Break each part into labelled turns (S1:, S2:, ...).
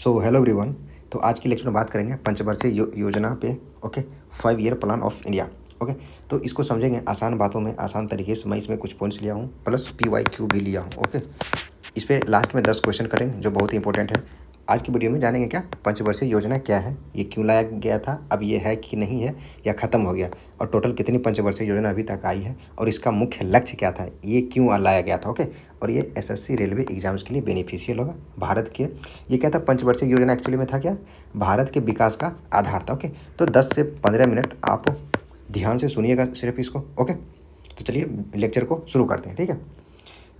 S1: So hello everyone. तो आज की लेक्चर में बात करेंगे पंचवर्षीय योजना पे। Okay, 5 year plan of India. Okay, तो इसको समझेंगे आसान बातों में, आसान तरीके से। मैं इसमें कुछ पॉइंट्स लिया हूँ प्लस PYQ भी लिया हूँ। ओके, इस पे लास्ट में 10 क्वेश्चन करेंगे जो बहुत ही इंपॉर्टेंट है। आज की वीडियो में जानेंगे क्या पंचवर्षीय योजना क्या है, ये क्यों लाया गया था, अब ये है कि नहीं है या ख़त्म हो गया, और टोटल कितनी पंचवर्षीय योजना अभी तक आई है, और इसका मुख्य लक्ष्य क्या था, ये क्यों लाया गया था। ओके, और ये SSC रेलवे एग्जाम्स के लिए बेनिफिशियल होगा भारत के। ये क्या था, पंचवर्षीय योजना एक्चुअली में था क्या, भारत के विकास का आधार था। ओके, तो 10 से 15 मिनट आप ध्यान से सुनिएगा सिर्फ इसको। ओके, तो चलिए लेक्चर को शुरू करते हैं। ठीक है,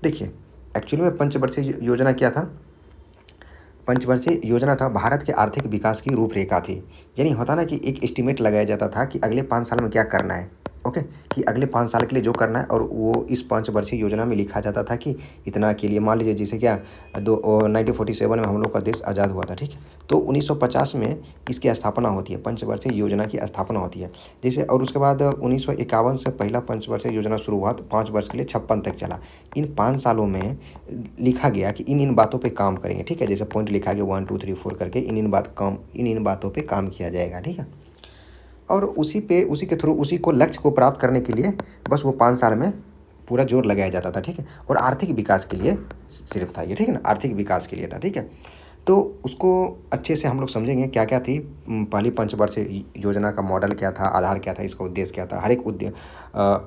S1: देखिए एक्चुअली में पंचवर्षीय योजना क्या था। पंचवर्षीय योजना था भारत के आर्थिक विकास की रूपरेखा थी। यानी होता ना कि एक एस्टीमेट लगाया जाता था कि अगले 5 साल में क्या करना है। ओके, कि अगले 5 साल के लिए जो करना है, और वो इस पंचवर्षीय योजना में लिखा जाता था कि इतना के लिए, मान लीजिए जैसे क्या 1947 में हम लोग का देश आज़ाद हुआ था। ठीक है, तो 1950 में इसकी स्थापना होती है, पंचवर्षीय योजना की स्थापना होती है जैसे। और उसके बाद 1951 से पहला पंचवर्षीय योजना शुरू हुआ, तो 5 वर्ष के लिए 56 तक चला। इन 5 सालों में लिखा गया कि इन बातों पे काम करेंगे। ठीक है, जैसे पॉइंट लिखा गया 1 2 3 4 करके, इन बातों पे काम किया जाएगा। ठीक है, और उसी के थ्रू उसी को लक्ष्य को प्राप्त करने के लिए बस वो 5 साल में पूरा जोर लगाया जाता था। ठीक है, और आर्थिक विकास के लिए सिर्फ था ये। ठीक है ना, आर्थिक विकास के लिए था। ठीक है, तो उसको अच्छे से हम लोग समझेंगे क्या क्या थी पहली पंचवर्षीय योजना का मॉडल क्या था, आधार क्या था, इसका उद्देश्य क्या था, हर एक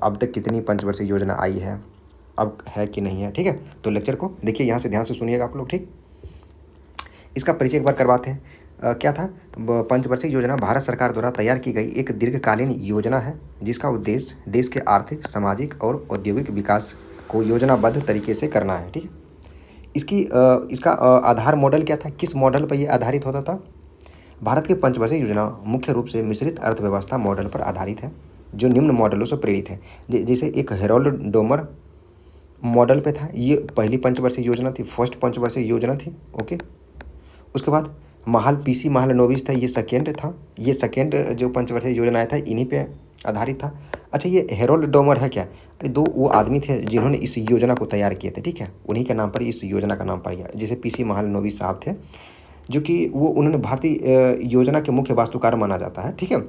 S1: अब तक कितनी पंचवर्षीय योजना आई है, अब है कि नहीं है। ठीक है, तो लेक्चर को देखिए, यहाँ से ध्यान से सुनिएगा आप लोग। ठीक, इसका परिचय एक बार करवाते हैं। क्या था, पंचवर्षीय योजना भारत सरकार द्वारा तैयार की गई एक दीर्घकालीन योजना है जिसका उद्देश्य देश के आर्थिक, सामाजिक और औद्योगिक विकास को योजनाबद्ध तरीके से करना है। ठीक है, इसका आधार मॉडल क्या था, किस मॉडल पर यह आधारित होता था। भारत की पंचवर्षीय योजना मुख्य रूप से मिश्रित अर्थव्यवस्था मॉडल पर आधारित है जो निम्न मॉडलों से प्रेरित है। जैसे एक हेरोल्ड डोमर मॉडल पे था, ये पहली पंचवर्षीय योजना थी, फर्स्ट पंचवर्षीय योजना थी। ओके, उसके बाद महालनोबिस था, ये सेकेंड था, ये सेकेंड जो पंचवर्षीय योजना आया था इन्हीं पे आधारित था। अच्छा, ये हेरोल्ड डोमर है क्या, अरे दो वो आदमी थे जिन्होंने इस योजना को तैयार किए थे। ठीक है, उन्हीं के नाम पर इस योजना का नाम पड़ गया। जैसे PC महालनोबिस साहब थे, जो कि उन्होंने भारतीय योजना के मुख्य वास्तुकार माना जाता है। ठीक है,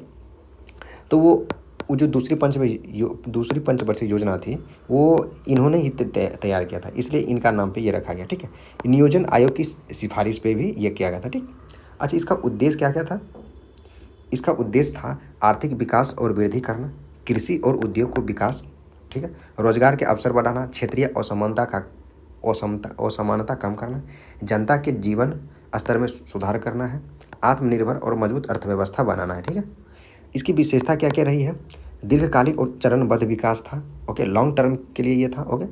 S1: तो वो जो दूसरी पंचवर्षीय योजना थी वो इन्होंने ही तैयार किया था, इसलिए इनका नाम पे ये रखा गया। ठीक है, नियोजन आयोग की सिफारिश पे भी ये किया गया था। ठीक, अच्छा, इसका उद्देश्य क्या क्या था। इसका उद्देश्य था आर्थिक विकास और वृद्धि करना, कृषि और उद्योग को विकास, ठीक है, रोजगार के अवसर बढ़ाना, क्षेत्रीय असमानता कम करना, जनता के जीवन स्तर में सुधार करना है, आत्मनिर्भर और मजबूत अर्थव्यवस्था बनाना है। ठीक है, इसकी विशेषता क्या क्या रही है, दीर्घकालिक और चरणबद्ध विकास था। ओके, लॉन्ग टर्म के लिए ये था। ओके,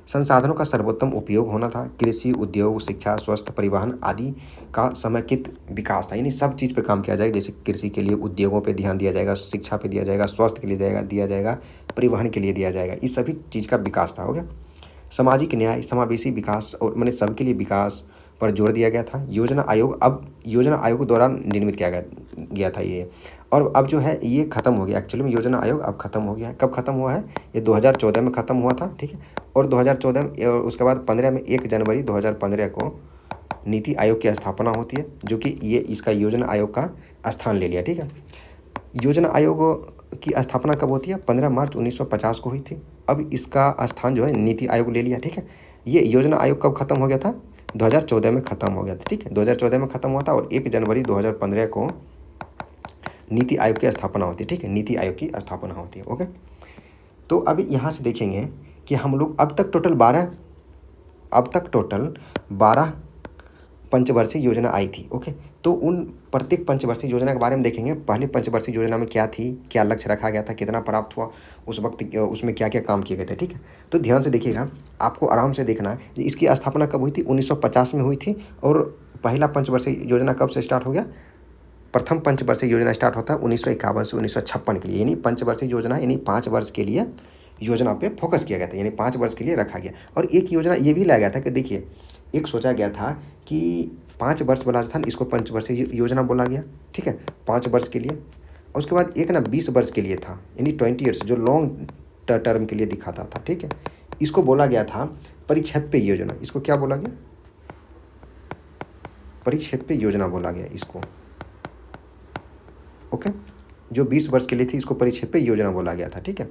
S1: संसाधनों का सर्वोत्तम उपयोग होना था, कृषि, उद्योग, शिक्षा, स्वास्थ्य, परिवहन आदि का समेकित विकास था। यानी सब चीज़ पे काम किया जाएगा, जैसे कृषि के लिए उद्योगों पे ध्यान दिया जाएगा, शिक्षा पे दिया जाएगा, स्वास्थ्य के लिए दिया जाएगा, परिवहन के लिए दिया जाएगा, इस सभी चीज़ का विकास था। ओके, सामाजिक न्याय, समावेशी विकास और मैंने सबके लिए विकास पर जोर दिया गया था। योजना आयोग द्वारा निर्मित किया गया था ये, और अब जो है ये ख़त्म हो गया। एक्चुअली में योजना आयोग अब ख़त्म हो गया है। कब ख़त्म हुआ है, ये 2014 में ख़त्म हुआ था। ठीक है, और 2014 में, और उसके बाद 15 में 1 जनवरी 2015 को नीति आयोग की स्थापना होती है, जो कि ये इसका योजना आयोग का स्थान ले लिया। ठीक है, योजना आयोग की स्थापना कब होती है, 15 मार्च 1950 को हुई थी। अब इसका स्थान जो है नीति आयोग ले लिया। ठीक है, ये योजना आयोग कब खत्म हो गया था, 2014 में ख़त्म हो गया था। ठीक है, 2014 में ख़त्म हुआ था, और 1 जनवरी 2015 को नीति आयोग की स्थापना होती है। ठीक है, नीति आयोग की स्थापना होती है। ओके, तो अभी यहाँ से देखेंगे कि हम लोग अब तक टोटल 12 पंचवर्षीय योजना आई थी। ओके, तो उन प्रत्येक पंचवर्षीय योजना के बारे में देखेंगे। पहले पंचवर्षीय योजना में क्या थी, क्या लक्ष्य रखा गया था, कितना प्राप्त हुआ, उस वक्त उसमें क्या क्या काम किए गए थे। ठीक है, तो ध्यान से देखिएगा, आपको आराम से देखना है। इसकी स्थापना कब हुई थी, 1950 में हुई थी। और पहला पंचवर्षीय योजना कब से स्टार्ट हो गया, प्रथम पंचवर्षीय योजना स्टार्ट होता है 1951 से 1956 के लिए। यानी पंचवर्षीय योजना यानी 5 वर्ष के लिए योजना पे फोकस किया गया था, यानी 5 वर्ष के लिए रखा गया। और एक योजना ये भी लाया गया था कि देखिए, एक सोचा गया था कि 5 वर्ष वाला स्थान, इसको पंचवर्षीय योजना बोला गया। ठीक है, 5 वर्ष के लिए। और उसके बाद एक ना 20 वर्ष के लिए था, यानी 20 ईयर्स, जो लॉन्ग टर्म के लिए दिखाता था। ठीक है, इसको बोला गया था परिक्षेप्य योजना। इसको क्या बोला गया, परिक्षेप्य योजना बोला गया इसको। ओके, जो 20 वर्ष के लिए थी इसको परिक्षेप्य योजना बोला गया था, ठीक है।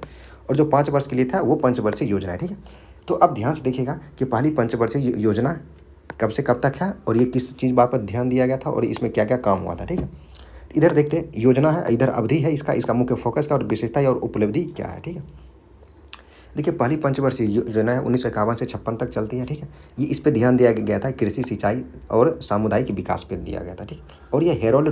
S1: और जो 5 वर्ष के लिए था वो पंचवर्षीय योजना है, ठीक है। तो अब ध्यान से देखिएगा कि पहली पंचवर्षीय योजना कब से कब तक है और ये किस चीज़ बात पर ध्यान दिया गया था और इसमें क्या क्या काम हुआ था, ठीक है। इधर देखते हैं, योजना है, इधर अवधि है इसका मुख्य फोकस का और विशेषता और उपलब्धि क्या है, ठीक है। देखिए, पहली पंचवर्षीय योजना है 1951 से 56 तक चलती है, ठीक है। ये इस पे ध्यान दिया गया था, कृषि, सिंचाई और सामुदायिक विकास पे दिया गया था, ठीक। और ये हेरोल्ड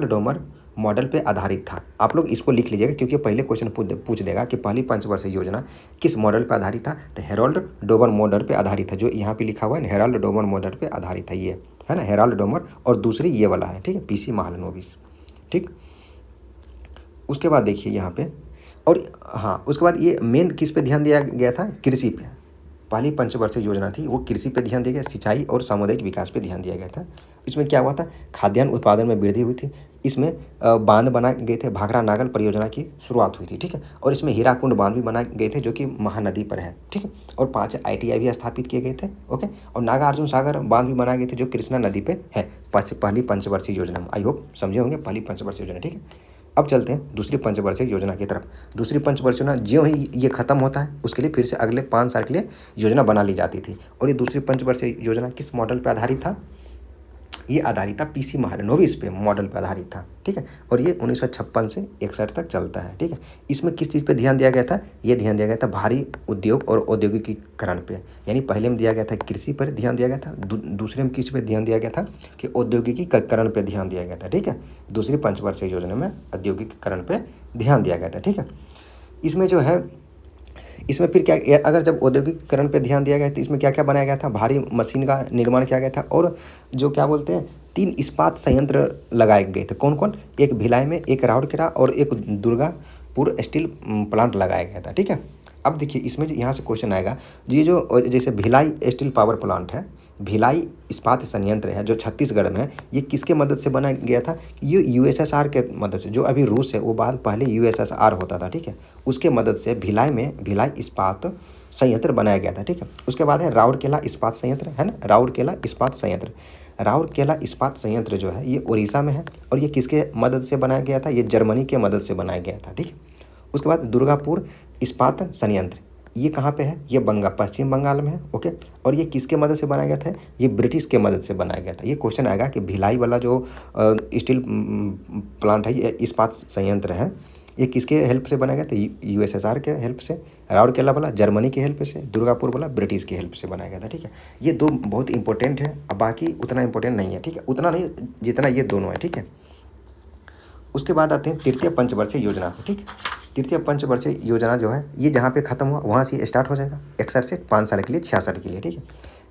S1: डोमर मॉडल पे आधारित था। आप लोग इसको लिख लीजिएगा क्योंकि पहले क्वेश्चन पूछ देगा कि पहली पंचवर्षीय योजना किस मॉडल पे आधारित था। तो हेरोल्ड डोमर मॉडल पे आधारित है, जो यहाँ पे लिखा हुआ है हेरोल्ड डोमर मॉडल पे आधारित है, ये है ना, हेरोल्ड डोमर। और दूसरी ये वाला है, ठीक है, पीसी महालनोबिस, ठीक। उसके बाद देखिए यहाँ पे, और हाँ, उसके बाद ये मेन किस पे ध्यान दिया गया था, कृषि पे। पहली पंचवर्षीय योजना थी वो कृषि पे ध्यान दिया गया, सिंचाई और सामुदायिक विकास पे ध्यान दिया गया था। इसमें क्या हुआ था, खाद्यान्न उत्पादन में वृद्धि हुई थी। इसमें बांध बनाए गए थे, भाखड़ा नागल परियोजना की शुरुआत हुई थी, ठीक है। और इसमें हीराकुंड बांध भी बनाए गए थे जो कि महानदी पर है, ठीक है। और 5 ITI भी स्थापित किए गए थे, ओके। और नागार्जुन सागर बांध भी बनाए गए थे जो कृष्णा नदी पे है, पहली पंचवर्षीय योजना में। आई होप समझे होंगे पहली पंचवर्षीय योजना, ठीक है। अब चलते हैं दूसरी पंचवर्षीय योजना की तरफ। दूसरी पंचवर्षीय योजना ज्यों ही ये खत्म होता है उसके लिए फिर से अगले 5 साल के लिए योजना बना ली जाती थी। और ये दूसरी पंचवर्षीय योजना किस मॉडल पर आधारित था, ये आधारित था पीसी महालनोबिस पे मॉडल पर आधारित था, ठीक है। और ये 1956 से 61 तक चलता है, ठीक है। इसमें किस चीज़ पे ध्यान दिया गया था, ये ध्यान दिया गया था भारी उद्योग और औद्योगिकीकरण पे। यानी पहले में दिया गया था कृषि पर ध्यान दिया गया था, दूसरे में किस पे ध्यान दिया गया था कि औद्योगिकीकरण पे ध्यान दिया गया था, ठीक है। दूसरी पंचवर्षीय योजना में औद्योगिकीकरण पे ध्यान दिया गया था, ठीक है। इसमें जो है, इसमें फिर क्या, अगर जब औद्योगिकरण पे ध्यान दिया गया तो इसमें क्या क्या बनाया गया था, भारी मशीन का निर्माण किया गया था। और जो क्या बोलते हैं, 3 इस्पात संयंत्र लगाए गए थे। कौन कौन, एक भिलाई में, एक राउरकेला और एक दुर्गापुर स्टील प्लांट लगाया गया था, ठीक है। अब देखिए इसमें यहाँ से क्वेश्चन आएगा, ये जो जैसे भिलाई स्टील पावर प्लांट है, भिलाई इस्पात संयंत्र है जो छत्तीसगढ़ में है, ये किसके मदद से बनाया गया था, ये USSR के मदद से। जो अभी रूस है वो बाद पहले USSR होता था, ठीक है। उसके मदद से भिलाई में भिलाई इस्पात संयंत्र बनाया गया था, ठीक है। उसके बाद है राउरकेला इस्पात संयंत्र, है ना, राउरकेला इस्पात संयंत्र। राउरकेला इस्पात संयंत्र जो है ये उड़ीसा में है और ये किसके मदद से बनाया गया था, ये जर्मनी के मदद से बनाया गया था, ठीक है। उसके बाद दुर्गापुर इस्पात संयंत्र, ये कहाँ पे है, ये पश्चिम बंगाल में है, ओके। और ये किसके मदद से बनाया गया था, ये ब्रिटिश के मदद से बनाया गया था। ये क्वेश्चन आएगा कि भिलाई वाला जो स्टील प्लांट है, ये इस्पात संयंत्र है, ये किसके हेल्प से बनाया गया था, USSR के हेल्प से। राउरकेला वाला जर्मनी की हेल्प से, दुर्गापुर वाला ब्रिटिश की हेल्प से बनाया गया था, ठीक है। ये 2 बहुत इंपॉर्टेंट है, अब बाकी उतना इंपॉर्टेंट नहीं है, ठीक है, उतना नहीं जितना ये दोनों है, ठीक है। उसके बाद आते हैं तृतीय पंचवर्षीय योजना पे, ठीक। तृतीय पंचवर्षीय योजना जो है ये जहाँ पे खत्म हुआ वहाँ से स्टार्ट हो जाएगा 61 से 5 साल के लिए 66 के लिए, ठीक है।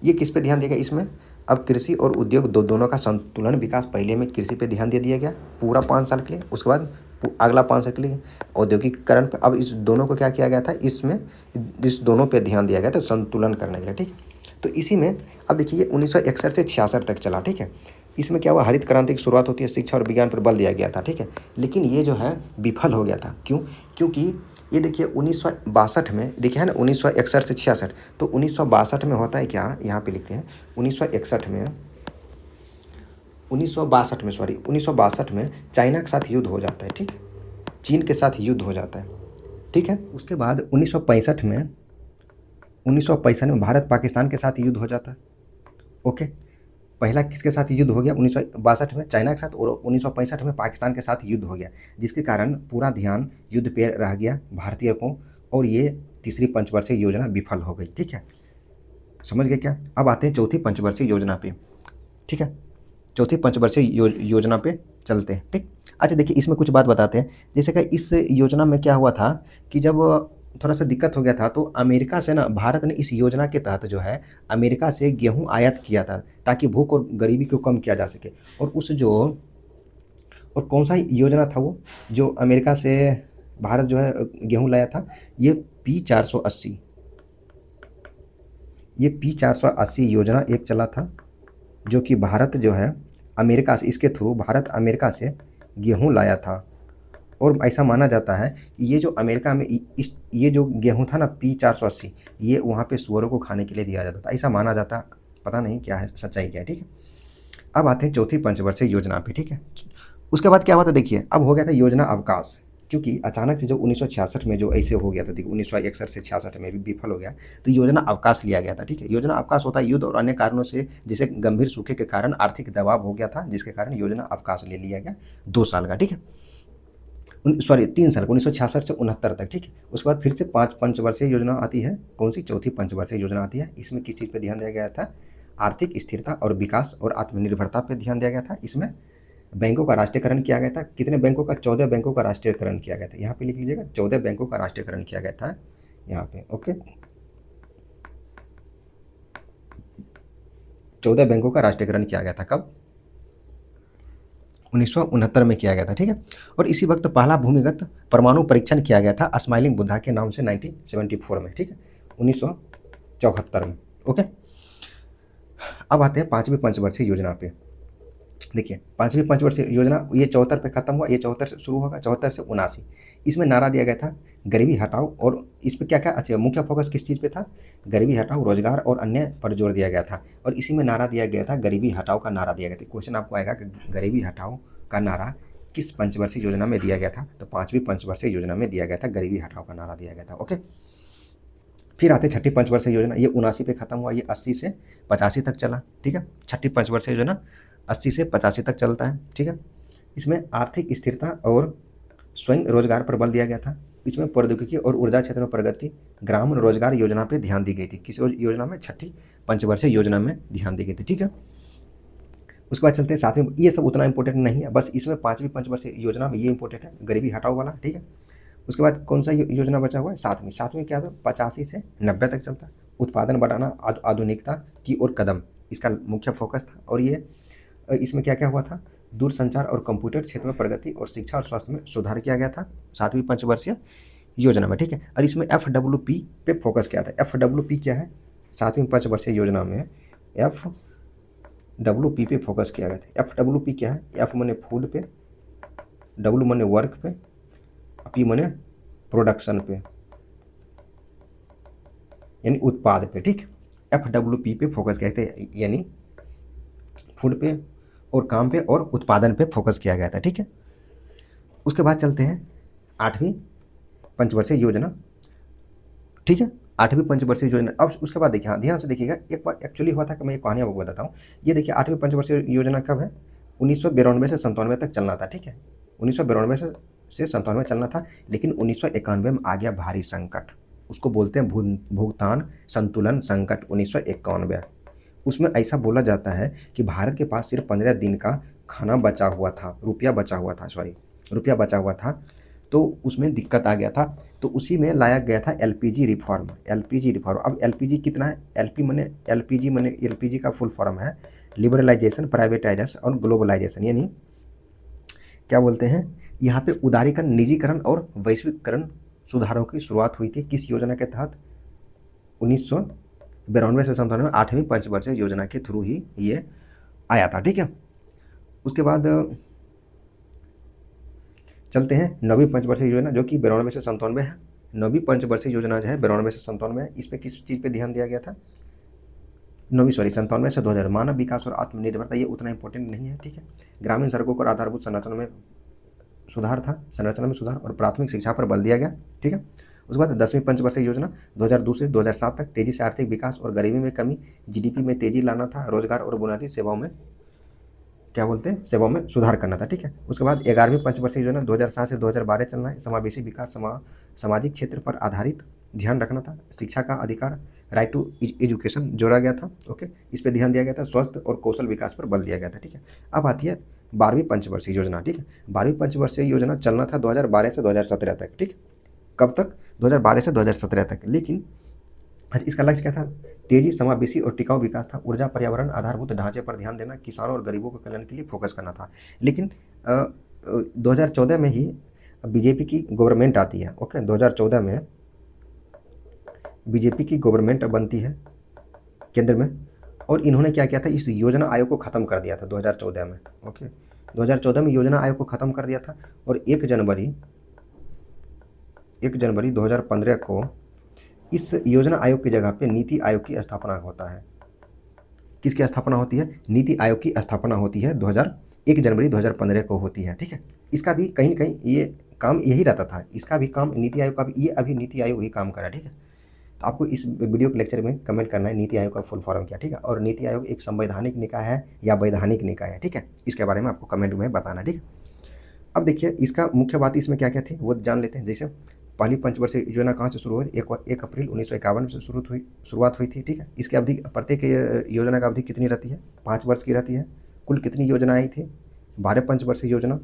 S1: ये किस पे ध्यान देगा, इसमें अब कृषि और उद्योग दोनों का संतुलन विकास। पहले में कृषि पे ध्यान दे दिया गया पूरा 5 साल के लिए, उसके बाद अगला 5 साल के लिए औद्योगिकरण पे। अब इस दोनों को क्या किया गया था, इसमें इस दोनों पे ध्यान दिया गया था संतुलन करने के लिए, ठीक। तो इसी में अब देखिए 1961 से 66 तक चला, ठीक है। इसमें क्या हुआ, हरित क्रांति की शुरुआत होती है, शिक्षा और विज्ञान पर बल दिया गया था, ठीक है। लेकिन ये जो है विफल हो गया था, क्यों, क्योंकि ये देखिए 1962 में, देखिए है ना, 1961 से 66। तो 1962 में होता है क्या, यहाँ पे लिखते हैं 1961 में, 1962 में चाइना के साथ युद्ध हो जाता है, ठीक। चीन के साथ युद्ध हो जाता है, ठीक है। उसके बाद 1965 में भारत पाकिस्तान के साथ युद्ध हो जाता है, ओके। पहला किसके साथ युद्ध हो गया, 1962 में चाइना के साथ, और 1965 में पाकिस्तान के साथ युद्ध हो गया, जिसके कारण पूरा ध्यान युद्ध पे रह गया भारतीय को, और ये तीसरी पंचवर्षीय योजना विफल हो गई, ठीक है। समझ गए क्या। अब आते हैं चौथी पंचवर्षीय योजना पे, ठीक है। चौथी पंचवर्षीय योजना पे चलते हैं, ठीक। अच्छा देखिए इसमें कुछ बात बताते हैं, जैसे कि इस योजना में क्या हुआ था कि जब थोड़ा सा दिक्कत हो गया था तो अमेरिका से ना, भारत ने इस योजना के तहत जो है अमेरिका से गेहूं आयात किया था ताकि भूख और गरीबी को कम किया जा सके। और और कौन सा योजना था वो, जो अमेरिका से भारत जो है गेहूं लाया था, ये P480, ये P480 योजना एक चला था, जो कि भारत जो है अमेरिका से, इसके थ्रू भारत अमेरिका से गेहूं लाया था। और ऐसा माना जाता है ये जो अमेरिका में ये जो गेहूं था ना P480, ये वहाँ पे सुअरों को खाने के लिए दिया जाता था, ऐसा माना जाता, पता नहीं क्या है सच्चाई क्या है, ठीक है। अब आते हैं चौथी पंचवर्षीय योजना पे, ठीक है। उसके बाद क्या हुआ था देखिए, अब हो गया था योजना अवकाश, क्योंकि अचानक से जो 1966 में जो ऐसे हो गया था, देखिए 1961 से 66 में भी विफल हो गया, तो योजना अवकाश लिया गया था, ठीक है। योजना अवकाश होता है युद्ध और अन्य कारणों से, जैसे गंभीर सूखे के कारण आर्थिक दबाव हो गया था, जिसके कारण योजना अवकाश ले लिया गया 2 साल का, ठीक है। सॉरी 3 साल का, 1966 से 69 तक, ठीक है। उसके बाद फिर से 5 पंचवर्षीय योजना आती है, कौन सी? चौथी पंचवर्षीय योजना आती है। इसमें किस चीज़ पर ध्यान दिया गया था? आर्थिक स्थिरता और विकास और आत्मनिर्भरता पर ध्यान दिया गया था। इसमें बैंकों का राष्ट्रीयकरण किया गया था। कितने बैंकों का? 14 बैंकों का राष्ट्रीयकरण किया गया था। यहाँ पे लिख लीजिएगा, 14 बैंकों का राष्ट्रीयकरण किया गया था यहाँ पे, ओके। 14 बैंकों का राष्ट्रीयकरण किया गया था, कब? 1969 में किया गया था, ठीक है। और इसी वक्त पहला भूमिगत परमाणु परीक्षण किया गया था स्माइलिंग बुद्धा के नाम से 1974 में, ठीक है, 1974 में, ओके। अब आते हैं 5वीं पंचवर्षीय योजना पे। देखिए 5वीं पंचवर्षीय योजना, ये 74 पे खत्म हुआ, ये 74 से शुरू होगा, 74 से 79। इसमें नारा दिया गया था गरीबी हटाओ, और इस पर क्या क्या, अच्छा मुख्य फोकस किस चीज़ पे था? गरीबी हटाओ, रोजगार और अन्य पर जोर दिया गया था। और इसी में नारा दिया गया था, गरीबी हटाओ का नारा दिया गया था। क्वेश्चन आपको आएगा कि गरीबी हटाओ का नारा किस पंचवर्षीय योजना में दिया गया था? तो 5वीं पंचवर्षीय योजना में दिया गया था, गरीबी हटाओ का नारा दिया गया था, ओके। फिर आते छठी पंचवर्षीय योजना, ये 79 पे खत्म हुआ, ये 80 से 85 तक चला, ठीक है। छठी पंचवर्षीय योजना 80 से 85 तक चलता है, ठीक है। इसमें आर्थिक स्थिरता और स्वयं रोजगार पर बल दिया गया था। इसमें प्रौद्योगिकी और ऊर्जा क्षेत्र में प्रगति, ग्राम रोजगार योजना पे ध्यान दी गई थी। किस योजना में? छठी पंचवर्षीय योजना में ध्यान दी गई थी, ठीक है। उसके बाद चलते हैं 7वीं, ये सब उतना इंपॉर्टेंट नहीं है, बस इसमें 5वीं पंचवर्षीय योजना में ये इंपॉर्टेंट है, गरीबी हटाओ वाला, ठीक है। उसके बाद कौन सा योजना बचा हुआ है? 7वीं। 7वीं क्या था? 85 से 90 तक चलता है। उत्पादन बढ़ाना, आधुनिकता की ओर कदम, इसका मुख्य फोकस था। और ये इसमें क्या क्या हुआ था? दूरसंचार और कंप्यूटर क्षेत्र में प्रगति और शिक्षा और स्वास्थ्य में सुधार किया गया था 7वीं पंचवर्षीय योजना में, ठीक है। और इसमें FWP पे फोकस किया था। FWP क्या है? 7वीं पंचवर्षीय योजना में FWP पे फोकस किया गया था। FWP क्या है? F माने फूड पे, W माने वर्क पे, P माने प्रोडक्शन पे, यानी उत्पाद पे, ठीक। FWP पे फोकस किया था, यानी फूड पे और काम पे और उत्पादन पे फोकस किया गया था, ठीक है। उसके बाद चलते हैं 8वीं पंचवर्षीय योजना, ठीक है। 8वीं पंचवर्षीय योजना, अब उसके बाद देखिए, हाँ ध्यान से देखिएगा, एक बार एक्चुअली हुआ था कि मैं एक कहानी आपको बताता हूँ। ये देखिए 8वीं पंचवर्षीय योजना कब है? 1992 से 97 तक चलना था, ठीक है। 1992 से 97 चलना था, लेकिन 1991 में आ गया भारी संकट। उसको बोलते हैं भुगतान संतुलन संकट 1991। उसमें ऐसा बोला जाता है कि भारत के पास सिर्फ 15 दिन का खाना बचा हुआ था, रुपया बचा हुआ था, तो उसमें दिक्कत आ गया था। तो उसी में लाया गया था एलपीजी रिफॉर्म। अब एलपीजी कितना है? एलपीजी का फुल फॉर्म है लिबरलाइजेशन, प्राइवेटाइजेशन और ग्लोबलाइजेशन, यानी क्या बोलते हैं यहाँ पे? उदारीकरण, निजीकरण और वैश्विकरण सुधारों की शुरुआत हुई थी। किस योजना के तहत? 1992 से 97 में 8वीं पंचवर्षीय योजना के थ्रू ही ये आया था, ठीक है। उसके बाद चलते हैं 9वीं पंचवर्षीय योजना, जो कि 92 से 97 है। 9वीं पंचवर्षीय योजना जो है 92 से 97 है। इस पर किस चीज़ पे ध्यान दिया गया था? 97 से 2000, मानव विकास और आत्मनिर्भरता, ये उतना इंपॉर्टेंट नहीं है, ठीक है। ग्रामीण सड़कों और आधारभूत संरचना में सुधार और प्राथमिक शिक्षा पर बल दिया गया, ठीक है। उसके बाद 10वीं पंचवर्षीय योजना 2002 से 2007 तक, तेजी से आर्थिक विकास और गरीबी में कमी, जीडीपी में तेजी लाना था, रोजगार और बुनियादी सेवाओं में क्या बोलते हैं? सेवाओं में सुधार करना था, ठीक है। उसके बाद 11वीं पंचवर्षीय योजना 2007 से 2012 चलना है, समावेशी विकास, सामाजिक क्षेत्र पर आधारित ध्यान रखना था, शिक्षा का अधिकार, राइट टू एजुकेशन जोड़ा गया था, ओके। इस पर ध्यान दिया गया था, स्वास्थ्य और कौशल विकास पर बल दिया गया था, ठीक है। अब आती है 12वीं पंचवर्षीय योजना, ठीक है। 12वीं पंचवर्षीय योजना चलना था 2012 से 2017 तक, ठीक। कब तक? 2012 से 2017 तक। लेकिन इसका लक्ष्य क्या था? तेजी, समावेशी और टिकाऊ विकास था, ऊर्जा, पर्यावरण, आधारभूत ढांचे पर ध्यान देना, किसानों और गरीबों के कल्याण के लिए फोकस करना था। लेकिन 2014 में ही बीजेपी की गवर्नमेंट आती है, ओके। 2014 में बीजेपी की गवर्नमेंट बनती है केंद्र में, और इन्होंने क्या किया था? इस योजना आयोग को ख़त्म कर दिया था 2014 में, ओके। 2014 में योजना आयोग को ख़त्म कर दिया था, और 1 जनवरी 2015 को इस योजना आयोग की जगह पे नीति आयोग की स्थापना होता है। किसकी स्थापना होती है? नीति आयोग की स्थापना होती है 1 जनवरी 2015 को होती है, ठीक है। इसका भी कहीं न कहीं ये काम यही रहता था, इसका भी काम नीति आयोग का भी, ये अभी नीति आयोग ही काम कर रहा है, ठीक है। तो आपको इस वीडियो के लेक्चर में कमेंट करना है नीति आयोग का फुल फॉर्म क्या, ठीक है। और नीति आयोग एक संवैधानिक निकाय है या वैधानिक निकाय है, ठीक है। इसके बारे में आपको कमेंट में बताना, ठीक है। अब देखिए इसका मुख्य बात इसमें क्या क्या थी वो जान लेते हैं। जैसे पहली पंचवर्षीय योजना कहाँ से शुरू हुई? 1 अप्रैल 1951 से शुरुआत हुई थी, ठीक है। इसकी अवधि, प्रत्येक योजना का अवधि कितनी रहती है? 5 वर्ष की रहती है। कुल कितनी योजनाएं थी? 12 पंचवर्षीय योजना।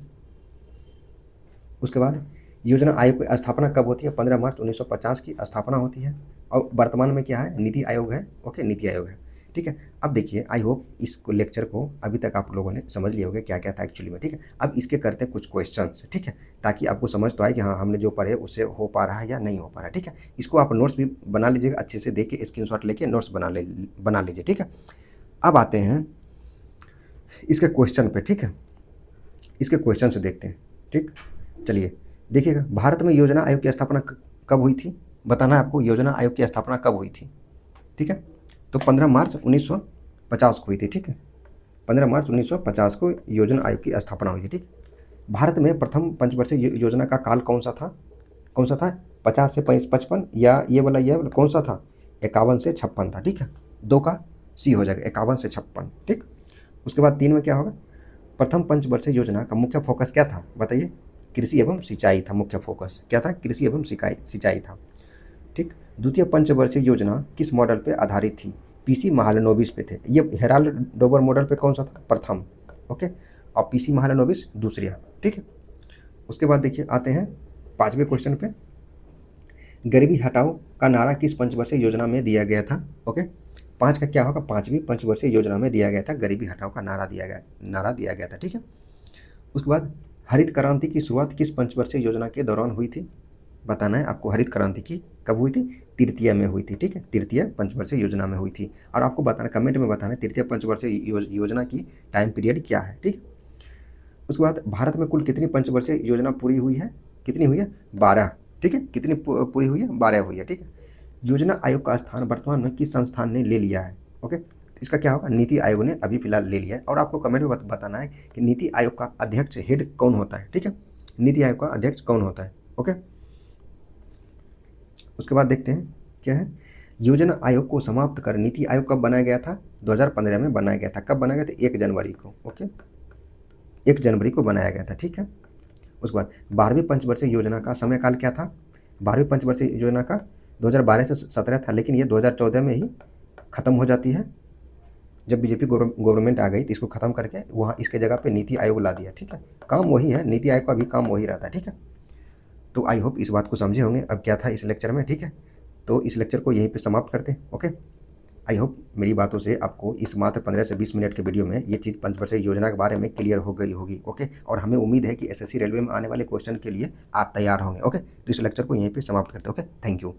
S1: उसके बाद योजना आयोग की स्थापना कब होती है? 15 मार्च 1950 की स्थापना होती है। और वर्तमान में क्या है? नीति आयोग है, ओके, नीति आयोग है, ठीक है। अब देखिए, आई होप इस लेक्चर को अभी तक आप लोगों ने समझ लिए होंगे क्या क्या था एक्चुअली में, ठीक है। अब इसके करते हैं कुछ क्वेश्चंस, ठीक है, ताकि आपको समझ तो आए कि हाँ हमने जो पढ़े उससे हो पा रहा है या नहीं हो पा रहा है, ठीक है। इसको आप नोट्स भी बना लीजिएगा, अच्छे से देख के स्क्रीनशॉट लेके नोट्स बना लीजिए, ठीक है। अब आते हैं इसके क्वेश्चन पे, ठीक है। इसके क्वेश्चन से देखते हैं, ठीक। चलिए देखिएगा, भारत में योजना आयोग की स्थापना कब हुई थी? बताना है आपको योजना आयोग की स्थापना कब हुई थी, ठीक है। तो 15 मार्च 1950 को हुई थी, ठीक है। 15 मार्च 1950 को योजना आयोग की स्थापना हुई थी, ठीक। भारत में प्रथम पंचवर्षीय योजना का काल कौन सा था? 50 से 55 या ये वाला कौन सा था? 51 से 56 था, ठीक है। 2 का सी हो जाएगा, 51 से 56, ठीक। उसके बाद 3 में क्या होगा? प्रथम पंचवर्षीय योजना का मुख्य फोकस क्या था? बताइए। कृषि एवं सिंचाई था मुख्य फोकस। क्या था? कृषि एवं सिंचाई था, ठीक। द्वितीय पंचवर्षीय योजना किस मॉडल पे आधारित थी? पीसी महालनोबिस पे थे। ये हेराल्ड डोबर मॉडल पे कौन सा था? प्रथम, ओके, और पीसी महालनोबिस दूसरा, ठीक है। उसके बाद देखिए आते हैं 5वें क्वेश्चन पे। गरीबी हटाओ का नारा किस पंचवर्षीय योजना में दिया गया था? ओके, 5 का क्या होगा? 5वीं पंचवर्षीय योजना में दिया गया था, गरीबी हटाओ का नारा दिया गया था, ठीक है। उसके बाद हरित क्रांति की शुरुआत किस पंचवर्षीय योजना के दौरान हुई थी? बताना है आपको। हरित क्रांति की कब हुई थी? तृतीय में हुई थी, ठीक है। तृतीय पंचवर्षीय योजना में हुई थी। और आपको बताना, कमेंट में बताना तृतीय पंचवर्षीय योजना की टाइम पीरियड क्या है, ठीक। उसके बाद भारत में कुल कितनी पंचवर्षीय योजना पूरी हुई है? कितनी हुई है? 12, ठीक है। कितनी पूरी हुई है? 12 हुई है, ठीक है। योजना आयोग का स्थान वर्तमान में किस संस्थान ने ले लिया है? ओके, इसका क्या होगा? नीति आयोग ने अभी फिलहाल ले लिया है। और आपको कमेंट में बताना है कि नीति आयोग का अध्यक्ष, हेड कौन होता है, ठीक है। नीति आयोग का अध्यक्ष कौन होता है, ओके। उसके बाद देखते हैं क्या है। योजना आयोग को समाप्त कर नीति आयोग कब बनाया गया था? 2015 में बनाया गया था। कब बनाया गया था? 1 जनवरी को, ओके, 1 जनवरी को बनाया गया था, ठीक है। उसके बाद 12वीं पंचवर्षीय योजना का समय काल क्या था? 12वीं पंचवर्षीय योजना का 2012 से 17 था, लेकिन ये 2014 में ही ख़त्म हो जाती है। जब बीजेपी गवर्नमेंट आ गई तो इसको ख़त्म करके वहाँ इसके जगह पे नीति आयोग ला दिया, ठीक है। काम वही है, नीति आयोग का भी काम वही रहता है, ठीक है। तो आई होप इस बात को समझे होंगे अब क्या था इस लेक्चर में, ठीक है। तो इस लेक्चर को यहीं पे समाप्त करते हैं, ओके। आई होप मेरी बातों से आपको इस मात्र 15 से 20 मिनट के वीडियो में ये चीज़ पंचवर्षीय योजना के बारे में क्लियर हो गई होगी, ओके। और हमें उम्मीद है कि एसएससी रेलवे में आने वाले क्वेश्चन के लिए आप तैयार होंगे, ओके। तो इस लेक्चर को यहीं पे समाप्त करते हैं, ओके। Thank you.